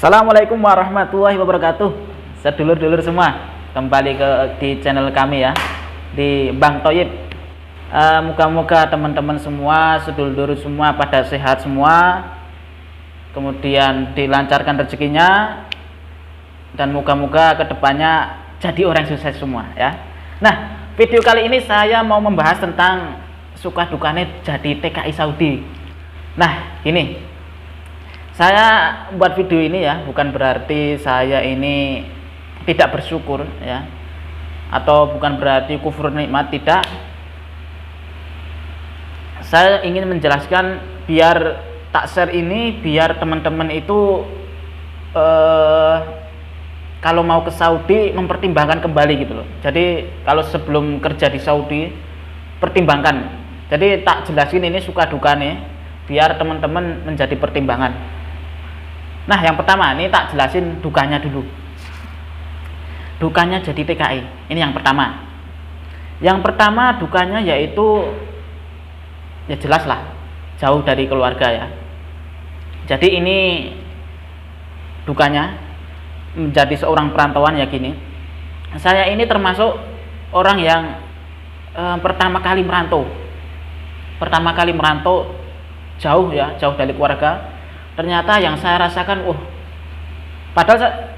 Assalamualaikum warahmatullahi wabarakatuh. Sedulur-dulur semua, kembali di channel kami ya, di Bang Thoyib. Moga-moga teman-teman semua, sedulur-dulur semua pada sehat semua, kemudian dilancarkan rezekinya, dan moga-moga kedepannya jadi orang sukses semua ya. Nah, video kali ini saya mau membahas tentang suka dukanya jadi TKI Saudi. Nah, ini saya buat video ini ya, bukan berarti saya ini tidak bersyukur ya, atau bukan berarti kufur nikmat, tidak. Saya ingin menjelaskan biar tak share ini, biar teman-teman itu kalau mau ke Saudi mempertimbangkan kembali gitu loh. Jadi kalau sebelum kerja di Saudi pertimbangkan. Jadi tak jelasin ini suka dukanya biar teman-teman menjadi pertimbangan. Nah, yang pertama ini tak jelasin dukanya dulu. Dukanya jadi TKI. Ini yang pertama. Yang pertama dukanya yaitu ya jelas lah, jauh dari keluarga ya. Jadi ini dukanya menjadi seorang perantauan ya gini. Saya ini termasuk orang yang pertama kali merantau. Pertama kali merantau jauh ya, jauh dari keluarga. Ternyata yang saya rasakan, padahal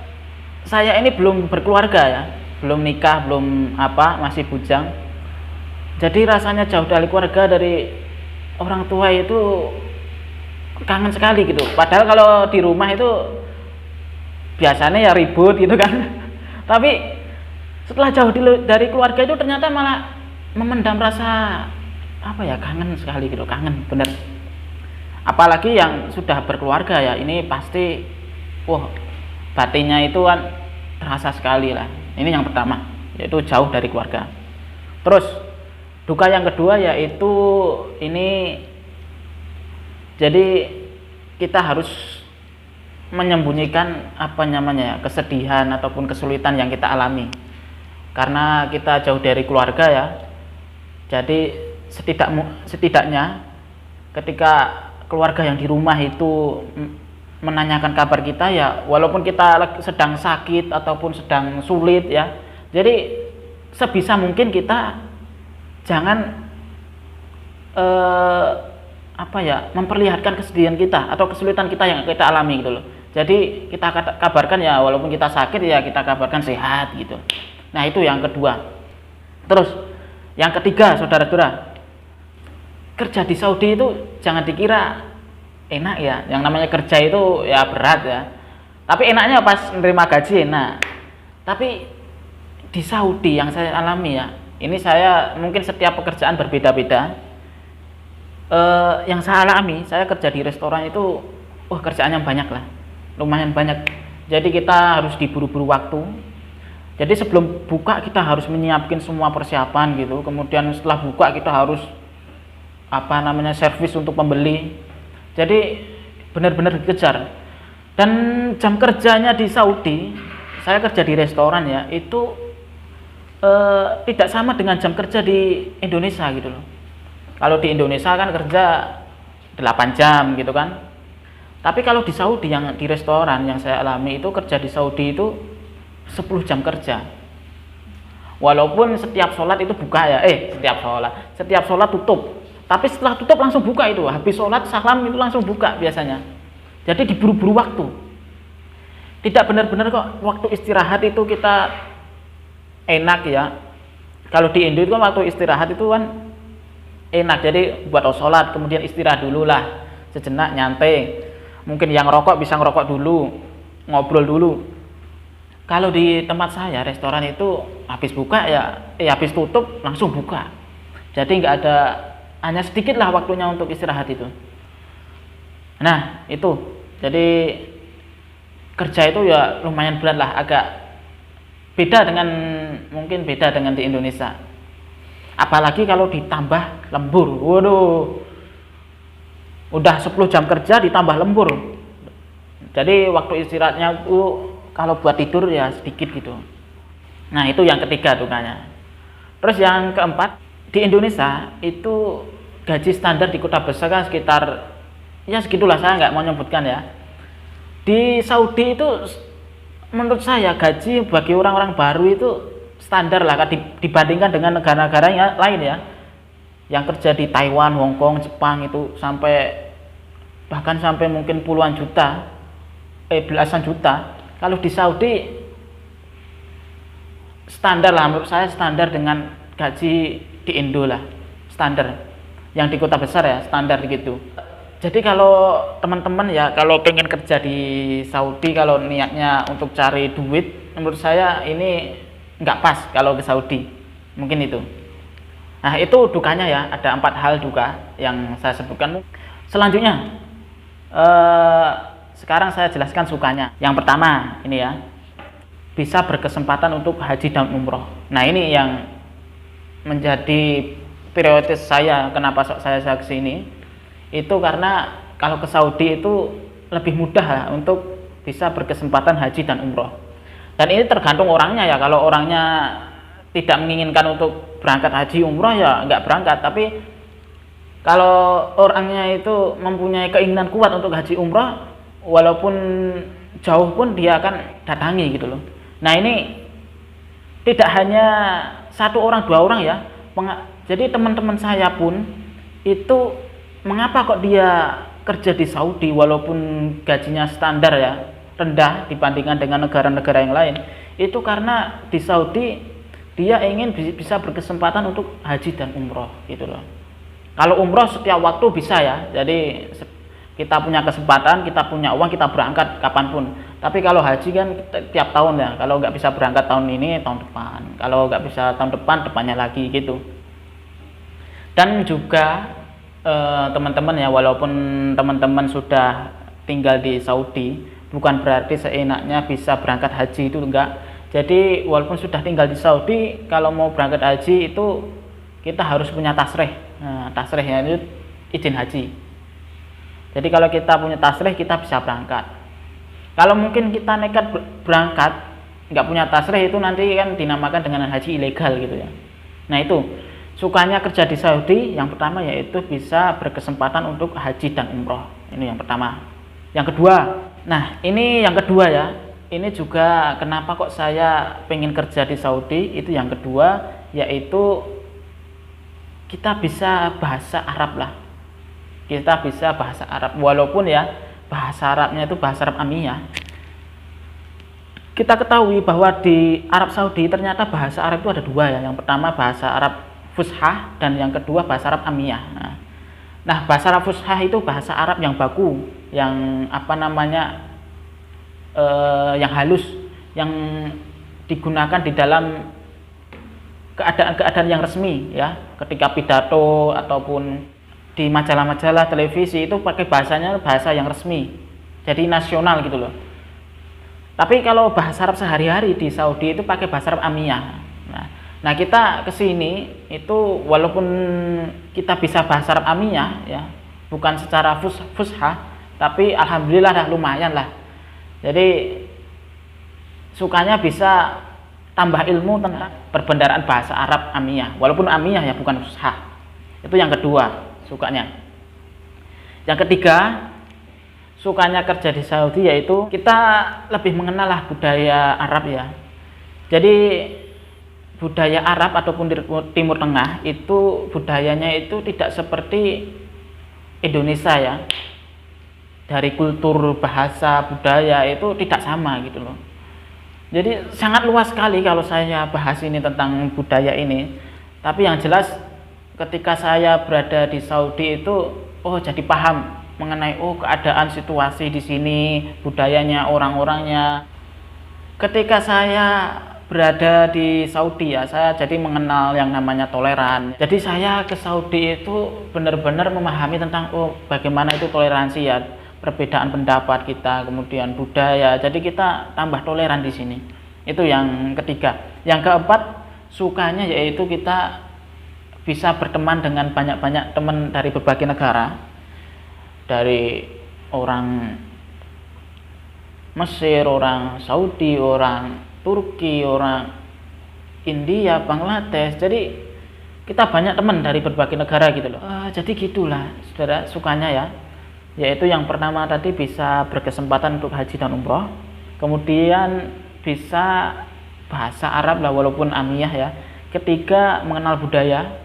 saya ini belum berkeluarga ya, belum nikah, belum apa, masih bujang. Jadi rasanya jauh dari keluarga, dari orang tua itu kangen sekali gitu. Padahal kalau di rumah itu biasanya ya ribut gitu kan. Tapi setelah jauh dari keluarga itu ternyata malah memendam rasa apa ya, kangen sekali gitu, kangen bener. Apalagi yang sudah berkeluarga ya, ini pasti batinnya itu kan terasa sekali lah. Ini yang pertama, yaitu jauh dari keluarga. Terus duka yang kedua yaitu ini, jadi kita harus menyembunyikan apa namanya, kesedihan ataupun kesulitan yang kita alami karena kita jauh dari keluarga ya. Jadi setidaknya ketika keluarga yang di rumah itu menanyakan kabar kita ya, walaupun kita sedang sakit ataupun sedang sulit ya, jadi sebisa mungkin kita jangan memperlihatkan kesedihan kita atau kesulitan kita yang kita alami gitu loh. Jadi kita kabarkan ya, walaupun kita sakit ya kita kabarkan sehat gitu. Nah, itu yang kedua. Terus yang ketiga, saudara-saudara, kerja di Saudi itu jangan dikira enak ya. Yang namanya kerja itu ya berat ya. Tapi enaknya pas menerima gaji enak. Tapi di Saudi yang saya alami ya, ini saya mungkin setiap pekerjaan berbeda-beda. Yang saya alami, saya kerja di restoran itu, kerjaannya banyak lah, lumayan banyak. Jadi kita harus diburu-buru waktu. Jadi sebelum buka kita harus menyiapkan semua persiapan gitu. Kemudian setelah buka kita harus servis untuk pembeli. Jadi benar-benar dikejar. Dan jam kerjanya di Saudi, saya kerja di restoran ya, itu tidak sama dengan jam kerja di Indonesia gitu loh. Kalau di Indonesia kan kerja 8 jam gitu kan. Tapi kalau di Saudi, yang di restoran yang saya alami itu, kerja di Saudi itu 10 jam kerja. Walaupun setiap sholat itu buka ya, setiap sholat tutup. Tapi setelah tutup langsung buka itu, habis sholat salam itu langsung buka biasanya. Jadi diburu-buru waktu. Tidak benar-benar kok waktu istirahat itu kita enak ya. Kalau di Indo itu kan waktu istirahat itu kan enak. Jadi buat sholat kemudian istirahat dulu lah sejenak, nyantai. Mungkin yang rokok bisa ngerokok dulu, ngobrol dulu. Kalau di tempat saya restoran itu habis buka ya, habis tutup langsung buka. Jadi nggak ada, hanya sedikit lah waktunya untuk istirahat itu. Nah itu, jadi kerja itu ya lumayan berat lah, agak mungkin beda dengan di Indonesia. Apalagi kalau ditambah lembur, udah 10 jam kerja ditambah lembur. Jadi waktu istirahatnya kalau buat tidur ya sedikit gitu. Nah, itu yang ketiga dukanya. Terus yang keempat, di Indonesia itu gaji standar di kota besar kan sekitar ya segitulah, saya nggak mau nyebutkan ya. Di Saudi itu menurut saya gaji bagi orang-orang baru itu standar lah dibandingkan dengan negara-negara yang lain ya. Yang kerja di Taiwan, Hong Kong, Jepang itu bahkan sampai mungkin puluhan juta, belasan juta. Kalau di Saudi standar lah, menurut saya standar dengan gaji di Indo lah, standar. Yang di kota besar ya standar gitu. Jadi kalau teman-teman ya kalau pengen kerja di Saudi, kalau niatnya untuk cari duit, menurut saya ini nggak pas kalau ke Saudi, mungkin itu. Nah itu dukanya ya, ada 4 hal duka yang saya sebutkan. Selanjutnya sekarang saya jelaskan sukanya. Yang pertama ini ya, bisa berkesempatan untuk haji dan umroh. Nah ini yang menjadi prioritas saya, kenapa saya ke sini. Itu karena kalau ke Saudi itu lebih mudah lah untuk bisa berkesempatan haji dan umroh. Dan ini tergantung orangnya ya, kalau orangnya tidak menginginkan untuk berangkat haji umroh ya nggak berangkat. Tapi kalau orangnya itu mempunyai keinginan kuat untuk haji umroh, walaupun jauh pun dia akan datangi gitu loh. Nah ini tidak hanya 1 orang 2 orang ya, jadi teman-teman saya pun itu mengapa kok dia kerja di Saudi walaupun gajinya standar ya, rendah dibandingkan dengan negara-negara yang lain, itu karena di Saudi dia ingin bisa berkesempatan untuk haji dan umroh gitu loh. Kalau umroh setiap waktu bisa ya, jadi kita punya kesempatan, kita punya uang, kita berangkat kapanpun. Tapi kalau haji kan tiap tahun ya, kalau nggak bisa berangkat tahun ini, tahun depan. Kalau nggak bisa tahun depan, depannya lagi gitu. Dan juga teman-teman ya, walaupun teman-teman sudah tinggal di Saudi, bukan berarti seenaknya bisa berangkat haji, itu enggak. Jadi walaupun sudah tinggal di Saudi, kalau mau berangkat haji itu kita harus punya tasrih. Nah, tasrih ya, itu izin haji. Jadi kalau kita punya tasrih, kita bisa berangkat. Kalau mungkin kita nekat berangkat nggak punya tasrih, itu nanti kan dinamakan dengan haji ilegal gitu ya. Nah itu sukanya kerja di Saudi, yang pertama yaitu bisa berkesempatan untuk haji dan umroh. Ini yang pertama. Yang kedua, nah ini yang kedua ya, ini juga kenapa kok saya pengen kerja di Saudi, itu yang kedua, yaitu kita bisa bahasa Arab lah. Kita bisa bahasa Arab, walaupun ya bahasa Arabnya itu bahasa Arab Amiyah. Kita ketahui bahwa di Arab Saudi ternyata bahasa Arab itu ada 2 ya. Yang pertama bahasa Arab Fushah dan yang kedua bahasa Arab Amiyah. Nah, bahasa Arab Fushah itu bahasa Arab yang baku, yang yang halus, yang digunakan di dalam keadaan-keadaan yang resmi ya, ketika pidato ataupun di majalah-majalah televisi itu pakai bahasanya bahasa yang resmi, jadi nasional gitu loh. Tapi kalau bahasa Arab sehari-hari di Saudi itu pakai bahasa Arab Amiyah. Nah kita kesini itu walaupun kita bisa bahasa Arab Amiyah ya, bukan secara fushah, tapi alhamdulillah dah lumayan lah. Jadi sukanya bisa tambah ilmu tentang perbendaharaan bahasa Arab Amiyah, walaupun Amiyah ya bukan fushah. Itu yang kedua sukanya. Yang ketiga sukanya kerja di Saudi yaitu kita lebih mengenal lah budaya Arab ya. Jadi budaya Arab ataupun di Timur Tengah itu budayanya itu tidak seperti Indonesia ya. Dari kultur, bahasa, budaya itu tidak sama gitu loh. Jadi sangat luas sekali kalau saya bahas ini tentang budaya ini. Tapi yang jelas ketika saya berada di Saudi itu jadi paham mengenai keadaan situasi di sini, budayanya, orang-orangnya. Ketika saya berada di Saudi ya, saya jadi mengenal yang namanya toleran. Jadi saya ke Saudi itu benar-benar memahami tentang bagaimana itu toleransi ya, perbedaan pendapat kita, kemudian budaya. Jadi kita tambah toleran di sini. Itu yang ketiga. Yang keempat, sukanya yaitu kita bisa berteman dengan banyak-banyak teman dari berbagai negara. Dari orang Mesir, orang Saudi, orang Turki, orang India, Bangladesh. Jadi kita banyak teman dari berbagai negara gitu loh. Jadi gitulah saudara, sukanya ya. yaitu yang pertama tadi bisa berkesempatan untuk haji dan umroh, kemudian bisa bahasa Arab lah walaupun amiyah ya, ketiga mengenal budaya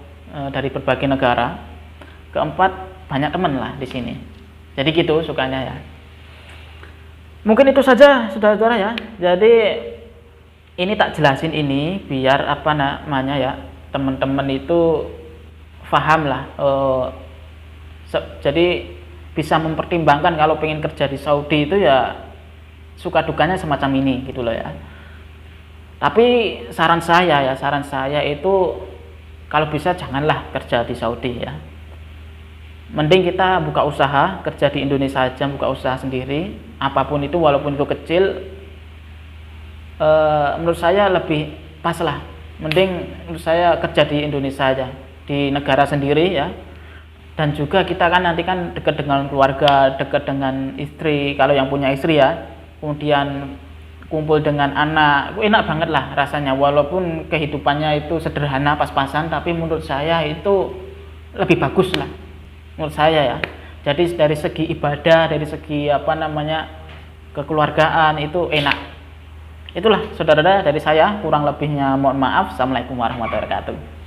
dari berbagai negara, keempat banyak teman lah di sini. Jadi gitu sukanya ya. Mungkin itu saja saudara-saudara ya. Jadi ini tak jelasin ini biar apa namanya ya, teman-teman itu paham lah. Jadi bisa mempertimbangkan kalau pengen kerja di Saudi itu ya suka dukanya semacam ini gitu loh ya. Tapi saran saya itu kalau bisa janganlah kerja di Saudi ya. Mending kita buka usaha, kerja di Indonesia aja, buka usaha sendiri, apapun itu walaupun itu kecil, menurut saya lebih pas lah. Mending menurut saya kerja di Indonesia aja, di negara sendiri ya. Dan juga kita kan nanti kan dekat dengan keluarga, dekat dengan istri, kalau yang punya istri ya, kemudian kumpul dengan anak, enak banget lah rasanya, walaupun kehidupannya itu sederhana pas-pasan, tapi menurut saya itu lebih bagus lah, menurut saya ya. Jadi dari segi ibadah, dari segi apa namanya kekeluargaan itu enak. Itulah saudara-saudara dari saya, kurang lebihnya mohon maaf. Assalamualaikum warahmatullahi wabarakatuh.